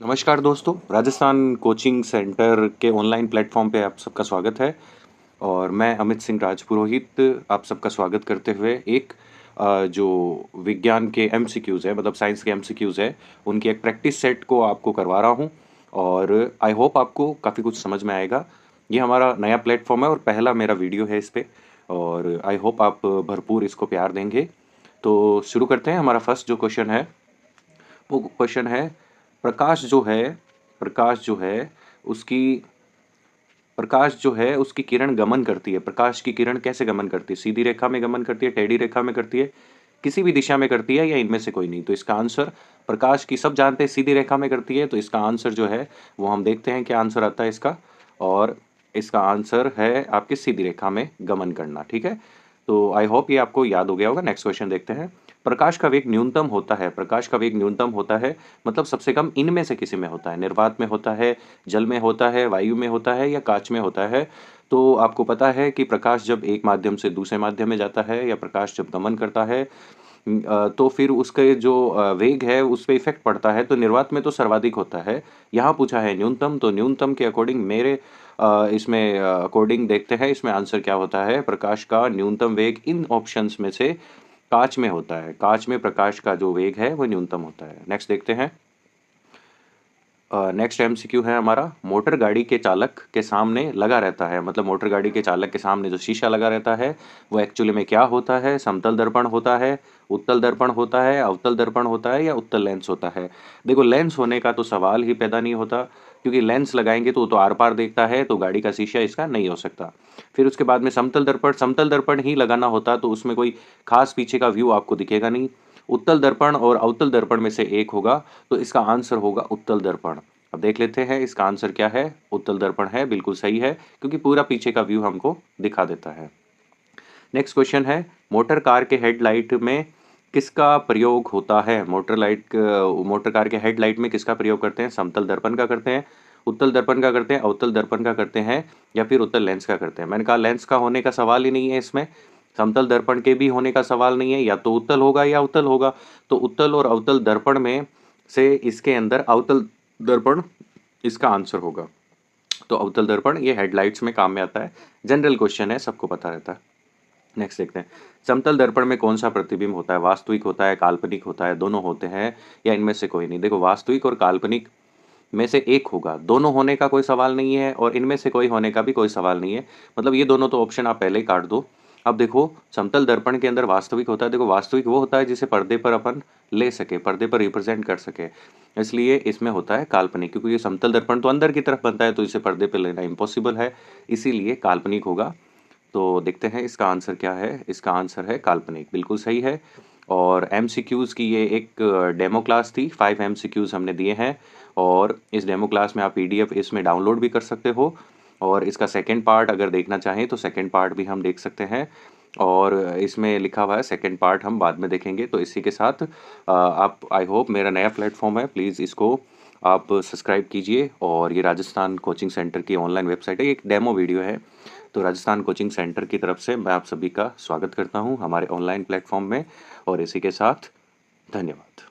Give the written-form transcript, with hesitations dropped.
नमस्कार दोस्तों, Rajasthan coaching centre के ऑनलाइन प्लेटफॉर्म पे आप सबका स्वागत है। और मैं अमित सिंह राजपुरोहित आप सबका स्वागत करते हुए एक जो विज्ञान के एमसीक्यूज़ है, मतलब साइंस के एमसीक्यूज़ है, उनकी एक प्रैक्टिस सेट को आपको करवा रहा हूँ। और आई होप आपको काफ़ी कुछ समझ में आएगा। ये हमारा नया प्लेटफॉर्म है और पहला मेरा वीडियो है इस पे, और आई होप आप भरपूर इसको प्यार देंगे। तो शुरू करते हैं। हमारा फर्स्ट जो क्वेश्चन है, वो क्वेश्चन है, प्रकाश जो है प्रकाश जो है उसकी प्रकाश जो है उसकी किरण गमन करती है। प्रकाश की किरण कैसे गमन करती है? सीधी रेखा में गमन करती है, टेढ़ी रेखा में करती है, किसी भी दिशा में करती है, या इनमें से कोई नहीं? तो इसका आंसर, प्रकाश की सब जानते हैं सीधी रेखा में करती है, तो इसका आंसर जो है वो हम देखते हैं क्या आंसर आता है इसका। और इसका आंसर है आपकी सीधी रेखा में गमन करना। ठीक है, तो आई होप ये आपको याद हो गया होगा। नेक्स्ट क्वेश्चन देखते हैं। प्रकाश का वेग न्यूनतम होता है, प्रकाश का वेग न्यूनतम होता है, मतलब सबसे कम इनमें से किसी में होता है? निर्वात में होता है, जल में होता है, वायु में होता है, या कांच में होता है? तो आपको पता है कि प्रकाश जब एक माध्यम से दूसरे माध्यम में जाता है, या प्रकाश जब गमन करता है, तो फिर उसके जो वेग है उस पे इफेक्ट पड़ता है। तो निर्वात में तो सर्वाधिक होता है, यहाँ पूछा है न्यूनतम, तो न्यूनतम के अकॉर्डिंग मेरे इसमें अकॉर्डिंग देखते हैं इसमें आंसर क्या होता है। प्रकाश का न्यूनतम वेग इन ऑप्शंस में से कांच में होता है। कांच में प्रकाश का जो वेग है वो न्यूनतम होता है। नेक्स्ट देखते हैं। नेक्स्ट एमसीक्यू है हमारा, मोटर गाड़ी के चालक के सामने लगा रहता है, मतलब मोटर गाड़ी के चालक के सामने जो शीशा लगा रहता है वो एक्चुअली में क्या होता है? समतल दर्पण होता है, उत्तल दर्पण होता है, अवतल दर्पण होता है, या उत्तल लेंस होता है? देखो, लेंस होने का तो सवाल ही पैदा नहीं होता, क्योंकि लेंस लगाएंगे तो वो तो आर पार देखता है, तो गाड़ी का शीशा इसका नहीं हो सकता। फिर उसके बाद में समतल दर्पण, समतल दर्पण ही लगाना होता तो उसमें कोई खास पीछे का व्यू आपको दिखेगा नहीं। उत्तल दर्पण और अवतल दर्पण में से एक होगा, तो इसका आंसर होगा उत्तल दर्पण। अब देख लेते हैं इसका आंसर क्या है। उत्तल दर्पण है, बिल्कुल सही है, क्योंकि पूरा पीछे का व्यू हमको दिखा देता है। नेक्स्ट क्वेश्चन है, मोटर कार के हेडलाइट में किसका प्रयोग होता है? मोटर कार के हेडलाइट में किसका प्रयोग करते हैं? समतल दर्पण का करते हैं, उत्तल दर्पण का करते हैं, अवतल दर्पण का करते हैं, या फिर उत्तल लेंस का करते हैं? मैंने कहा लेंस का होने का सवाल ही नहीं है इसमें, समतल दर्पण के भी होने का सवाल नहीं है, या तो उत्तल होगा या अवतल होगा। तो उत्तल और अवतल दर्पण में से इसके अंदर अवतल दर्पण इसका आंसर होगा। तो अवतल दर्पण ये हेडलाइट्स में काम में आता है, जनरल क्वेश्चन है, सबको पता रहता है। नेक्स्ट देखते हैं, समतल दर्पण में कौन सा प्रतिबिंब होता है? वास्तविक होता है, काल्पनिक होता है, दोनों होते हैं, या इनमें से कोई नहीं? देखो, वास्तविक और काल्पनिक में से एक होगा, दोनों होने का कोई सवाल नहीं है, और इनमें से कोई होने का भी कोई सवाल नहीं है। मतलब ये दोनों तो ऑप्शन आप पहले ही काट दो। अब देखो, समतल दर्पण के अंदर वास्तविक होता है। देखो, वास्तविक वो होता है जिसे पर्दे पर अपन ले सके, पर्दे पर रिप्रेजेंट कर सके, इसलिए इसमें होता है काल्पनिक, क्योंकि ये समतल दर्पण तो अंदर की तरफ बनता है, तो इसे पर्दे पर लेना इम्पॉसिबल है, इसीलिए काल्पनिक होगा। तो देखते हैं इसका आंसर क्या है। इसका आंसर है काल्पनिक, बिल्कुल सही है। और एमसीक्यूज़ की ये एक डेमो क्लास थी, 5 एमसीक्यूज़ हमने दिए हैं, और इस डेमो क्लास में आप पीडीएफ इसमें डाउनलोड भी कर सकते हो, और इसका सेकंड पार्ट अगर देखना चाहें तो सेकंड पार्ट भी हम देख सकते हैं, और इसमें लिखा हुआ है सेकंड पार्ट हम बाद में देखेंगे। तो इसी के साथ आप, आई होप, मेरा नया प्लेटफॉर्म है, प्लीज़ इसको आप सब्सक्राइब कीजिए। और ये राजस्थान कोचिंग सेंटर की ऑनलाइन वेबसाइट है, एक डेमो वीडियो है। तो राजस्थान कोचिंग सेंटर की तरफ से मैं आप सभी का स्वागत करता हूँ हमारे ऑनलाइन प्लेटफॉर्म में, और इसी के साथ धन्यवाद।